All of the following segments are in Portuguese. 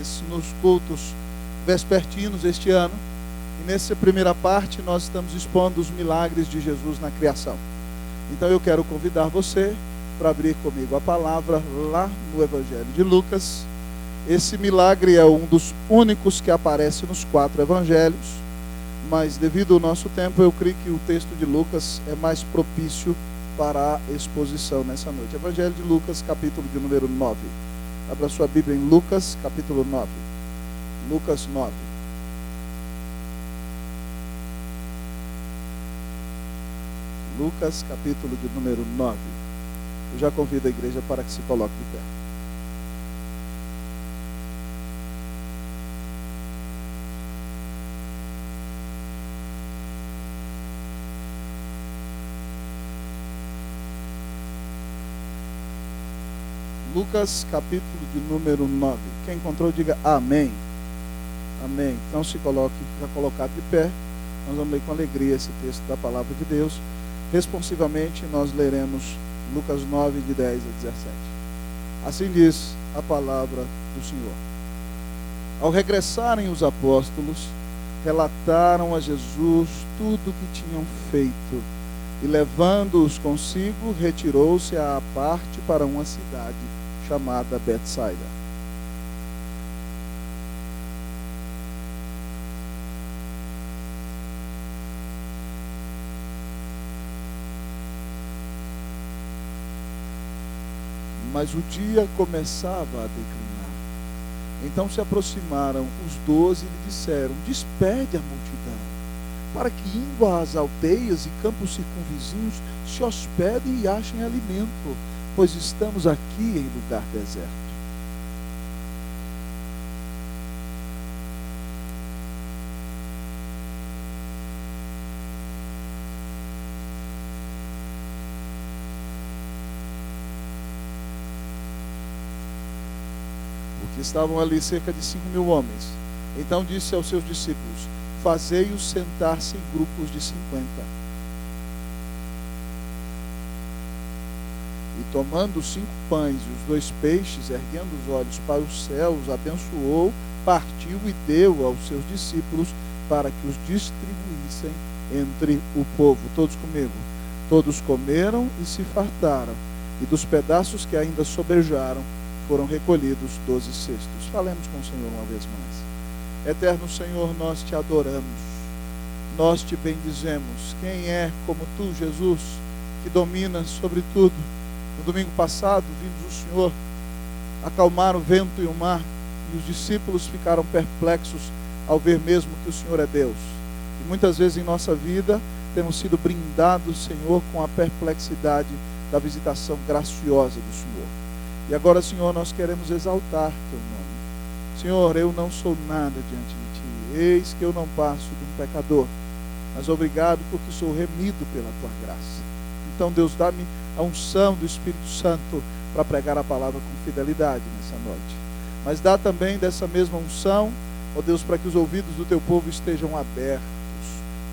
partes nos cultos vespertinos este ano. E nessa primeira parte nós estamos expondo os milagres de Jesus na criação. Então eu quero convidar você para abrir comigo a palavra lá no Evangelho de Lucas. Esse milagre é um dos únicos que aparece nos 4 evangelhos, mas devido ao nosso tempo eu creio que o texto de Lucas é mais propício para a exposição nessa noite. Evangelho de Lucas, capítulo de número 9. Abra sua Bíblia em Lucas, capítulo 9. Lucas 9. Lucas, capítulo de número 9. Eu já convido a igreja para que se coloque de pé. Lucas, capítulo de número 9. Quem encontrou, diga amém. Amém. Então se coloque, já colocado de pé. Nós vamos ler com alegria esse texto da palavra de Deus. Responsivamente nós leremos Lucas 9, de 10 a 17. Assim diz a palavra do Senhor. Ao regressarem os apóstolos, relataram a Jesus tudo o que tinham feito. E levando-os consigo, retirou-se à parte para uma cidade chamada Betsaida. Mas o dia começava a declinar. Então se aproximaram os 12 e lhe disseram: despede a multidão, para que indo às aldeias e campos circunvizinhos se hospedem e achem alimento, pois estamos aqui em lugar deserto. Porque estavam ali cerca de 5.000 homens. Então disse aos seus discípulos: fazei-os sentar-se em grupos de 50. E tomando os 5 pães e os 2 peixes, erguendo os olhos para os céus, abençoou, partiu e deu aos seus discípulos para que os distribuíssem entre o povo. Todos comigo. Todos comeram e se fartaram, e dos pedaços que ainda sobejaram foram recolhidos 12 cestos. Falemos com o Senhor uma vez mais. Eterno Senhor, nós te adoramos, nós te bendizemos. Quem é como tu, Jesus, que domina sobre tudo? No domingo passado, vimos o Senhor acalmar o vento e o mar, e os discípulos ficaram perplexos ao ver mesmo que o Senhor é Deus. E muitas vezes em nossa vida temos sido brindados, Senhor, com a perplexidade da visitação graciosa do Senhor. E agora, Senhor, nós queremos exaltar teu nome. Senhor, eu não sou nada diante de ti, eis que eu não passo de um pecador, mas obrigado porque sou remido pela tua graça. Então, Deus, dá-me a unção do Espírito Santo para pregar a palavra com fidelidade nessa noite. Mas dá também dessa mesma unção, ó Deus, para que os ouvidos do teu povo estejam abertos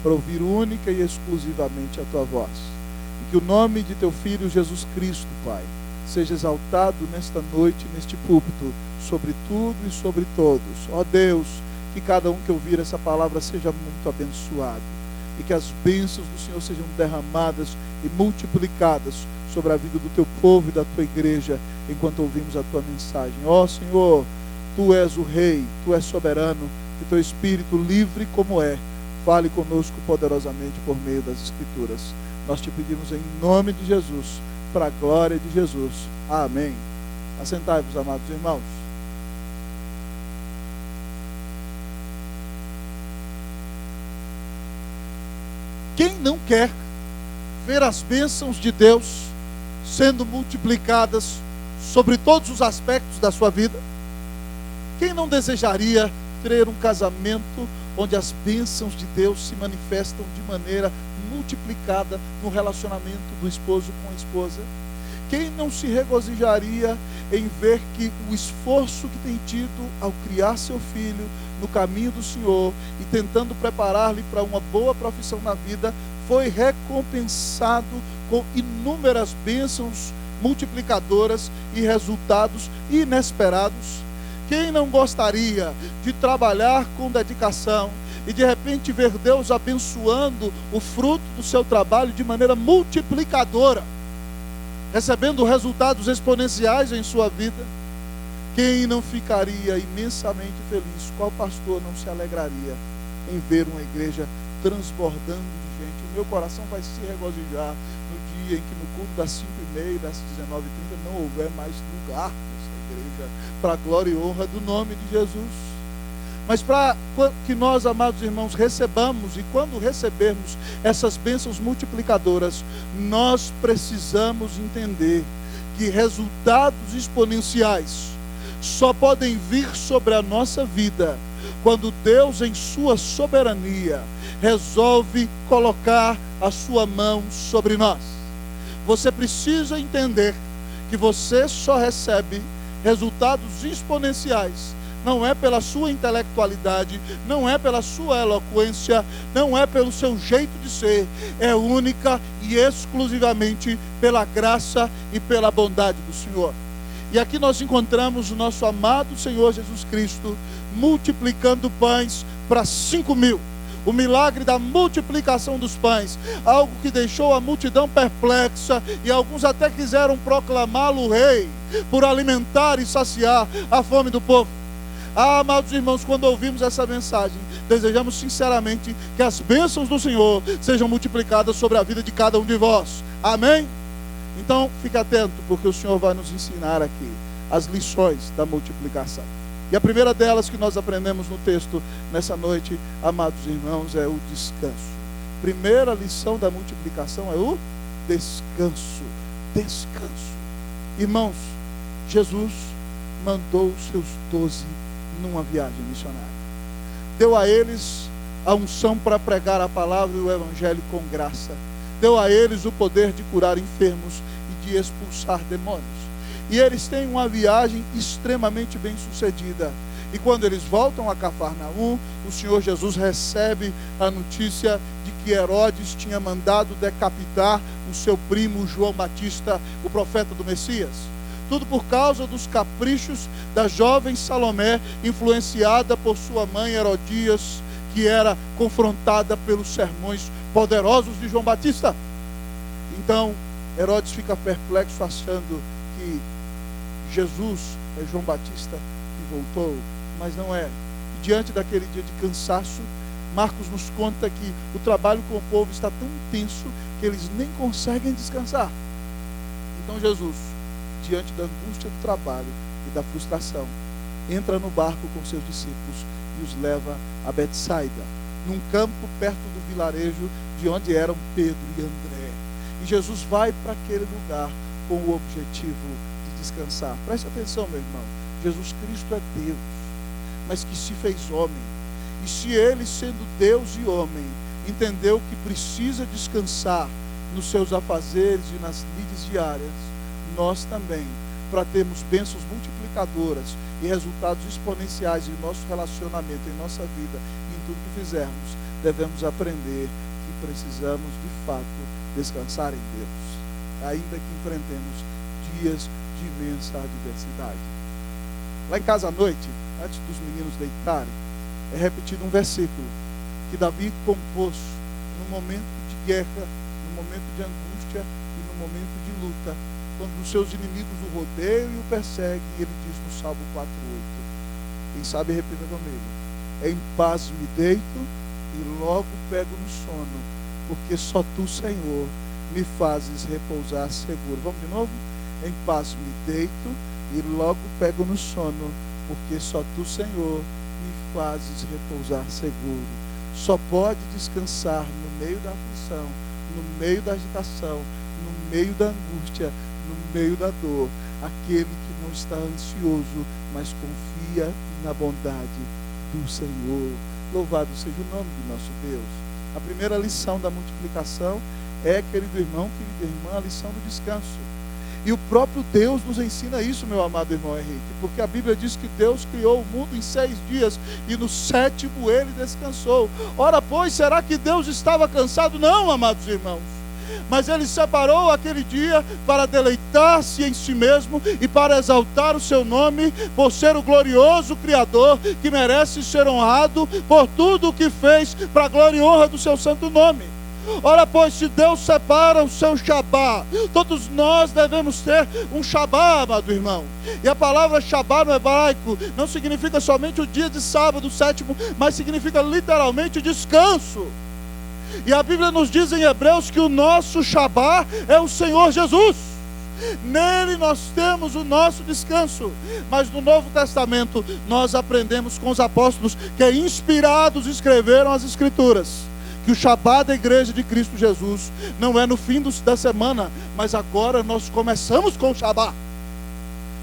para ouvir única e exclusivamente a tua voz. E que o nome de teu Filho Jesus Cristo, Pai, seja exaltado nesta noite, neste púlpito, sobre tudo e sobre todos. Ó Deus, que cada um que ouvir essa palavra seja muito abençoado, e que as bênçãos do Senhor sejam derramadas e multiplicadas sobre a vida do teu povo e da tua igreja, enquanto ouvimos a tua mensagem. Ó Senhor, tu és o Rei, tu és soberano, que teu Espírito livre como é, fale conosco poderosamente por meio das Escrituras. Nós te pedimos em nome de Jesus, para a glória de Jesus. Amém. Assentai-vos, amados irmãos. Quem não quer ver as bênçãos de Deus sendo multiplicadas sobre todos os aspectos da sua vida? Quem não desejaria ter um casamento onde as bênçãos de Deus se manifestam de maneira multiplicada no relacionamento do esposo com a esposa? Quem não se regozijaria em ver que o esforço que tem tido ao criar seu filho no caminho do Senhor e tentando preparar-lhe para uma boa profissão na vida foi recompensado com inúmeras bênçãos multiplicadoras e resultados inesperados? Quem não gostaria de trabalhar com dedicação e de repente ver Deus abençoando o fruto do seu trabalho de maneira multiplicadora, recebendo resultados exponenciais em sua vida? Quem não ficaria imensamente feliz? Qual pastor não se alegraria em ver uma igreja transbordando de gente? O meu coração vai se regozijar no dia em que no culto das 5h30 e das 19h30 não houver mais lugar nessa igreja, para a glória e honra do nome de Jesus. Mas para que nós, amados irmãos, recebamos, e quando recebermos essas bênçãos multiplicadoras, nós precisamos entender que resultados exponenciais só podem vir sobre a nossa vida quando Deus, em sua soberania, resolve colocar a sua mão sobre nós. Você precisa entender que você só recebe resultados exponenciais, não é pela sua intelectualidade, não é pela sua eloquência, não é pelo seu jeito de ser, é única e exclusivamente pela graça e pela bondade do Senhor. E aqui nós encontramos o nosso amado Senhor Jesus Cristo multiplicando pães para 5.000. O milagre da multiplicação dos pães, algo que deixou a multidão perplexa, e alguns até quiseram proclamá-lo rei, por alimentar e saciar a fome do povo. Amados irmãos, quando ouvimos essa mensagem, desejamos sinceramente que as bênçãos do Senhor sejam multiplicadas sobre a vida de cada um de vós. Amém? Então, fique atento, porque o Senhor vai nos ensinar aqui as lições da multiplicação. E a primeira delas que nós aprendemos no texto nessa noite, amados irmãos, é o descanso. Primeira lição da multiplicação é o descanso. Descanso. Irmãos, Jesus mandou os seus 12 numa viagem missionária. Deu a eles a unção para pregar a palavra e o evangelho com graça. Deu a eles o poder de curar enfermos e de expulsar demônios. E eles têm uma viagem extremamente bem sucedida. E quando eles voltam a Cafarnaum, o Senhor Jesus recebe a notícia de que Herodes tinha mandado decapitar o seu primo João Batista, o profeta do Messias. Tudo por causa dos caprichos da jovem Salomé, influenciada por sua mãe Herodias, que era confrontada pelos sermões poderosos de João Batista. Então, Herodes fica perplexo, achando que Jesus é João Batista que voltou, mas não é. E diante daquele dia de cansaço, Marcos nos conta que o trabalho com o povo está tão intenso que eles nem conseguem descansar. Então Jesus, diante da angústia do trabalho e da frustração, entra no barco com seus discípulos e os leva a Betsaida, num campo perto do vilarejo de onde eram Pedro e André. E Jesus vai para aquele lugar com o objetivo de descansar. Preste atenção, meu irmão. Jesus Cristo é Deus, mas que se fez homem. E se ele, sendo Deus e homem, entendeu que precisa descansar nos seus afazeres e nas lides diárias, nós também, para termos bênçãos multiplicadoras e resultados exponenciais em nosso relacionamento, em nossa vida, em tudo que fizermos, devemos aprender que precisamos de fato descansar em Deus, ainda que enfrentemos dias de imensa adversidade. Lá em casa à noite, antes dos meninos deitarem, é repetido um versículo que Davi compôs no momento de guerra, no momento de angústia e no momento de luta, quando os seus inimigos o rodeiam e o perseguem. Ele diz no Salmo 4:8, quem sabe repita comigo: em paz me deito e logo pego no sono, porque só tu, Senhor, me fazes repousar seguro. Vamos de novo? Em paz me deito e logo pego no sono, porque só tu, Senhor, me fazes repousar seguro. Só pode descansar no meio da aflição, no meio da agitação, no meio da angústia, no meio da dor, aquele que não está ansioso, mas confia na bondade do Senhor. Louvado seja o nome do nosso Deus. A primeira lição da multiplicação é, querido irmão, querida irmã, a lição do descanso. E o próprio Deus nos ensina isso, meu amado irmão Henrique, porque a Bíblia diz que Deus criou o mundo em 6 dias e no 7º ele descansou. Ora, pois, será que Deus estava cansado? Não, amados irmãos. mas ele separou aquele dia para deleitar-se em si mesmo e para exaltar o seu nome, por ser o glorioso Criador que merece ser honrado por tudo o que fez para a glória e honra do seu santo nome. Ora, pois, se Deus separa o seu Shabá, todos nós devemos ter um Shabá, amado irmão. E a palavra Shabá no hebraico não significa somente o dia de sábado, o sétimo, mas significa literalmente descanso. E a Bíblia nos diz em Hebreus que o nosso Shabá é o Senhor Jesus. Nele nós temos o nosso descanso. Mas no Novo Testamento nós aprendemos com os apóstolos que inspirados escreveram as Escrituras que o Shabá da igreja de Cristo Jesus não é no fim da semana, mas agora nós começamos com o Shabá.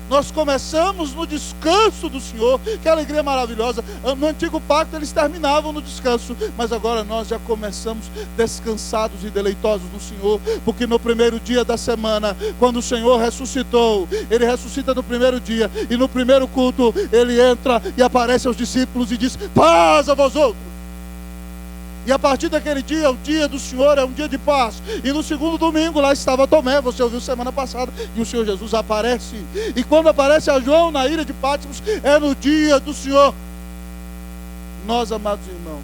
Nós começamos no descanso do Senhor. Que alegria maravilhosa. No antigo pacto eles terminavam no descanso, mas agora nós já começamos descansados e deleitosos no Senhor, porque no primeiro dia da semana, quando o Senhor ressuscitou, Ele ressuscita no primeiro dia, e no primeiro culto Ele entra e aparece aos discípulos e diz: paz a vós outros. E a partir daquele dia, o dia do Senhor é um dia de paz. E no segundo domingo, lá estava Tomé, você ouviu semana passada, e o Senhor Jesus aparece. E quando aparece a João na ilha de Patmos, é no dia do Senhor. Nós, amados irmãos,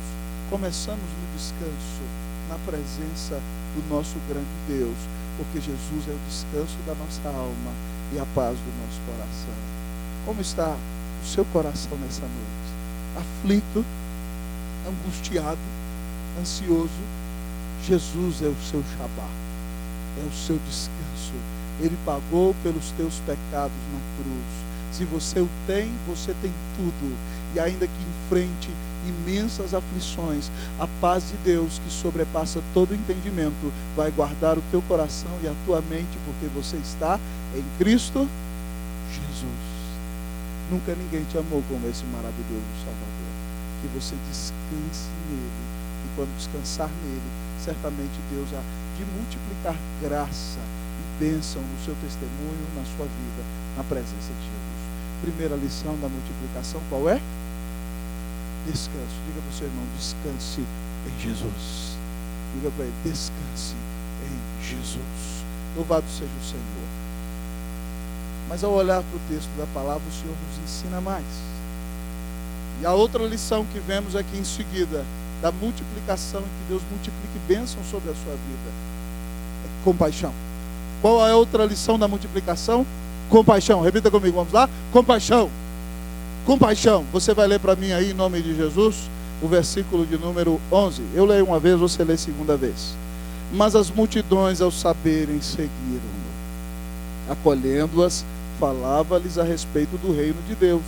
começamos no descanso, na presença do nosso grande Deus, porque Jesus é o descanso da nossa alma e a paz do nosso coração. Como está o seu coração nessa noite? Aflito, angustiado, ansioso? Jesus é o seu Shabá, é o seu descanso. Ele pagou pelos teus pecados na cruz. Se você o tem, você tem tudo. E ainda que enfrente imensas aflições, a paz de Deus, que sobrepassa todo entendimento, vai guardar o teu coração e a tua mente, porque você está em Cristo Jesus. Nunca ninguém te amou como esse maravilhoso Salvador. Que você descanse nele. E quando descansar nele, certamente Deus há de multiplicar graça e bênção no seu testemunho, na sua vida, na presença de Jesus. Primeira lição da multiplicação, qual é? Descanso. Diga para o seu irmão: descanse em Jesus. Diga para ele: descanse em Jesus. Louvado seja o Senhor. Mas ao olhar para o texto da palavra, o Senhor nos ensina mais. E a outra lição que vemos aqui em seguida, da multiplicação, em que Deus multiplique bênção sobre a sua vida, é compaixão. Qual é a outra lição da multiplicação? Compaixão. Repita comigo, vamos lá? Compaixão. Compaixão. Você vai ler para mim aí, em nome de Jesus, o versículo de número 11. Eu leio uma vez, você lê segunda vez. Mas as multidões, ao saberem, seguiram-no. Acolhendo-as, falava-lhes a respeito do reino de Deus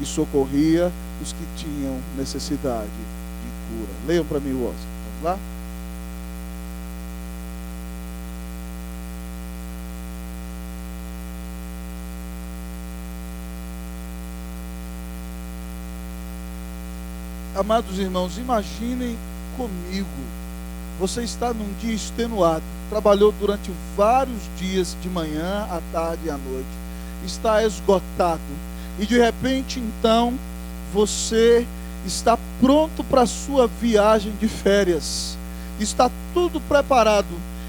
e socorria os que tinham necessidade de cura. Leiam para mim o 11. Vamos lá? Amados irmãos, imaginem comigo, você está num dia extenuado, trabalhou durante vários dias, de manhã, à tarde e à noite, está esgotado, e de repente então, você está pronto para a sua viagem de férias, está tudo preparado,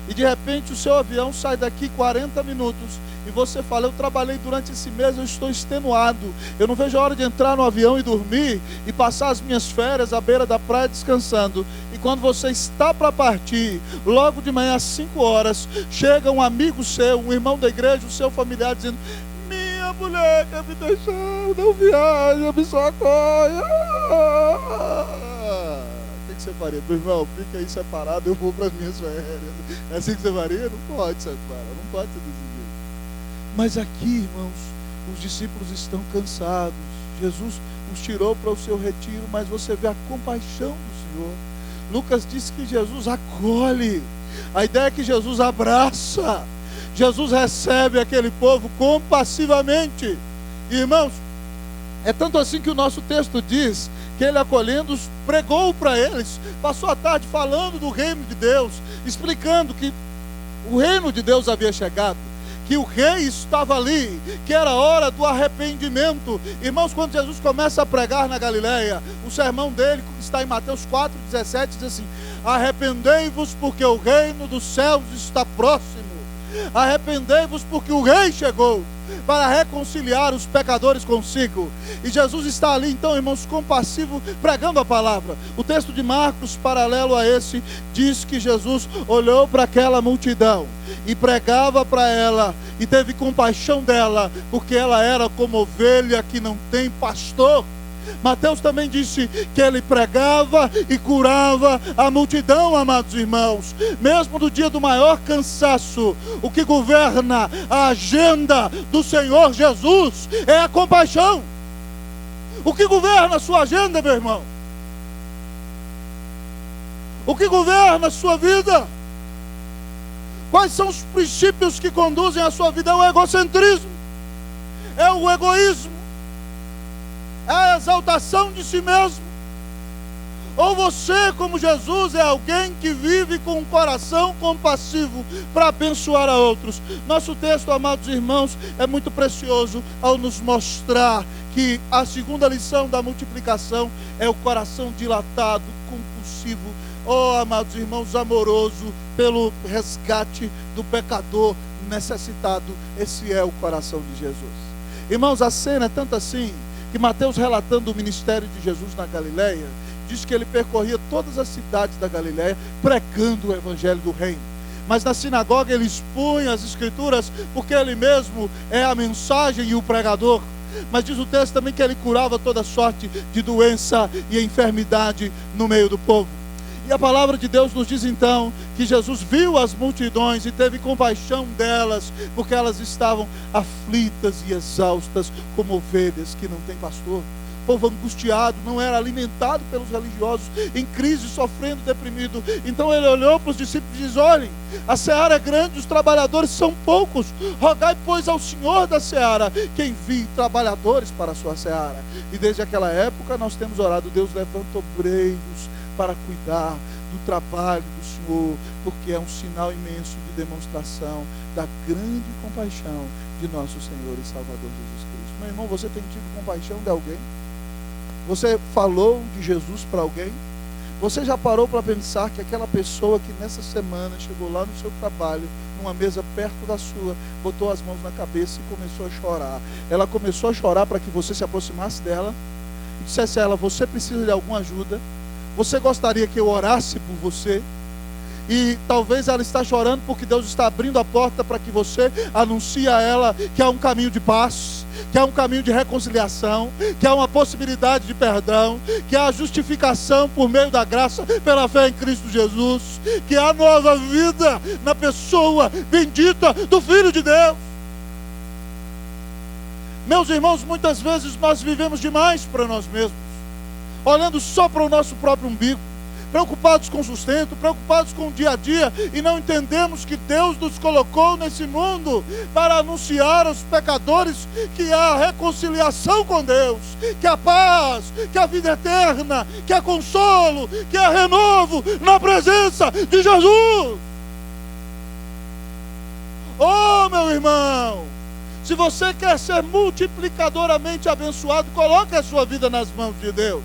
e de repente o seu avião sai daqui 40 minutos, e você fala: eu trabalhei durante esse mês, eu estou extenuado, eu não vejo a hora de entrar no avião e dormir, e passar as minhas férias à beira da praia descansando. E quando você está para partir, logo de manhã às 5 horas, chega um amigo seu, um irmão da igreja, o seu familiar, dizendo: minha mulher quer me deixar, não viaja, me socorre. O que você faria? Meu irmão, fica aí separado, eu vou para as minhas férias. É assim que você faria? Não pode separar, não pode ser desse jeito. Mas aqui, irmãos, os discípulos estão cansados. Jesus os tirou para o seu retiro, mas você vê a compaixão do Senhor. Lucas diz que Jesus acolhe. A ideia é que Jesus abraça. Jesus recebe aquele povo compassivamente. E, irmãos, é tanto assim que o nosso texto diz que ele, acolhendo-os, pregou para eles, passou a tarde falando do reino de Deus, explicando que o reino de Deus havia chegado, que o rei estava ali, que era hora do arrependimento. Irmãos, quando Jesus começa a pregar na Galileia, o sermão dele está em Mateus 4,17, diz assim: arrependei-vos porque o reino dos céus está próximo. Arrependei-vos porque o rei chegou para reconciliar os pecadores consigo. E Jesus está ali então, irmãos, compassivo, pregando a palavra. O texto de Marcos, paralelo a esse, diz que Jesus olhou para aquela multidão e pregava para ela, e teve compaixão dela, porque ela era como ovelha que não tem pastor. Mateus também disse que ele pregava e curava a multidão, amados irmãos. Mesmo no dia do maior cansaço, o que governa a agenda do Senhor Jesus é a compaixão. O que governa a sua agenda, meu irmão? O que governa a sua vida? Quais são os princípios que conduzem a sua vida? É o egocentrismo, é o egoísmo, é a exaltação de si mesmo. Ou você, como Jesus, é alguém que vive com um coração compassivo para abençoar a outros. Nosso texto, amados irmãos, é muito precioso ao nos mostrar que a segunda lição da multiplicação é o coração dilatado, compulsivo, amados irmãos, amoroso pelo resgate do pecador necessitado. Esse é o coração de Jesus. Irmãos, a cena é tanto assim que Mateus, relatando o ministério de Jesus na Galileia, diz que ele percorria todas as cidades da Galileia pregando o evangelho do reino. Mas na sinagoga ele expunha as escrituras, porque ele mesmo é a mensagem e o pregador. Mas diz o texto também que ele curava toda sorte de doença e enfermidade no meio do povo. E a palavra de Deus nos diz então que Jesus viu as multidões e teve compaixão delas, porque elas estavam aflitas e exaustas como ovelhas que não têm pastor. Povo angustiado, não era alimentado pelos religiosos, em crise, sofrendo, deprimido. Então ele olhou para os discípulos e disse: olhem, a seara é grande, os trabalhadores são poucos. Rogai, pois, ao Senhor da seara que envie trabalhadores para a sua seara. E desde aquela época nós temos orado: Deus, levanta obreiros para cuidar do trabalho do Senhor, porque é um sinal imenso de demonstração da grande compaixão de nosso Senhor e Salvador Jesus Cristo. Meu irmão, você tem tido compaixão de alguém? Você falou de Jesus para alguém? Você já parou para pensar que aquela pessoa que nessa semana chegou lá no seu trabalho, numa mesa perto da sua, botou as mãos na cabeça e começou a chorar? Ela começou a chorar para que você se aproximasse dela e dissesse a ela: você precisa de alguma ajuda? Você gostaria que eu orasse por você? E talvez ela está chorando porque Deus está abrindo a porta para que você anuncie a ela que há um caminho de paz, que há um caminho de reconciliação, que há uma possibilidade de perdão, que há justificação por meio da graça pela fé em Cristo Jesus, que há nova vida na pessoa bendita do Filho de Deus. Meus irmãos, muitas vezes nós vivemos demais para nós mesmos, olhando só para o nosso próprio umbigo, preocupados com o sustento, preocupados com o dia a dia, e não entendemos que Deus nos colocou nesse mundo para anunciar aos pecadores que há reconciliação com Deus, que há paz, que há vida eterna, que há consolo, que há renovo na presença de Jesus. Oh, meu irmão, se você quer ser multiplicadoramente abençoado, coloque a sua vida nas mãos de Deus.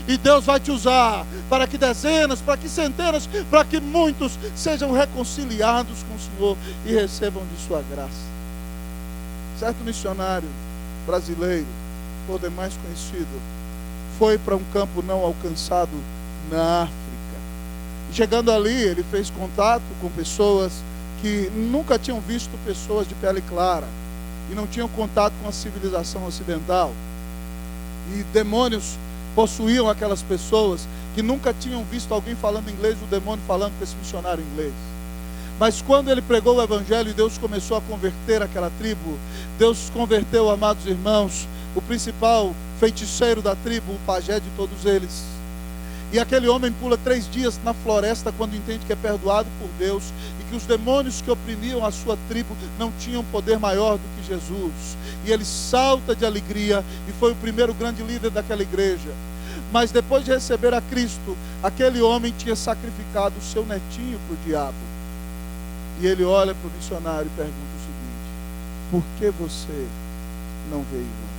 E Deus vai te usar para que dezenas, para que centenas, para que muitos sejam reconciliados com o Senhor e recebam de sua graça. Certo missionário brasileiro, por demais conhecido, foi para um campo não alcançado na África. Chegando ali, ele fez contato com pessoas que nunca tinham visto pessoas de pele clara e não tinham contato com a civilização ocidental. E demônios possuíam aquelas pessoas que nunca tinham visto alguém falando inglês, o demônio falando com esse missionário inglês. Mas quando ele pregou o evangelho e Deus começou a converter aquela tribo, Deus converteu, amados irmãos, o principal feiticeiro da tribo, o pajé de todos eles. E aquele homem pula 3 dias na floresta quando entende que é perdoado por Deus e que os demônios que oprimiam a sua tribo não tinham poder maior do que Jesus. E ele salta de alegria e foi o primeiro grande líder daquela igreja. Mas depois de receber a Cristo, aquele homem tinha sacrificado o seu netinho para o diabo. E ele olha para o missionário e pergunta o seguinte: por que você não veio ontem?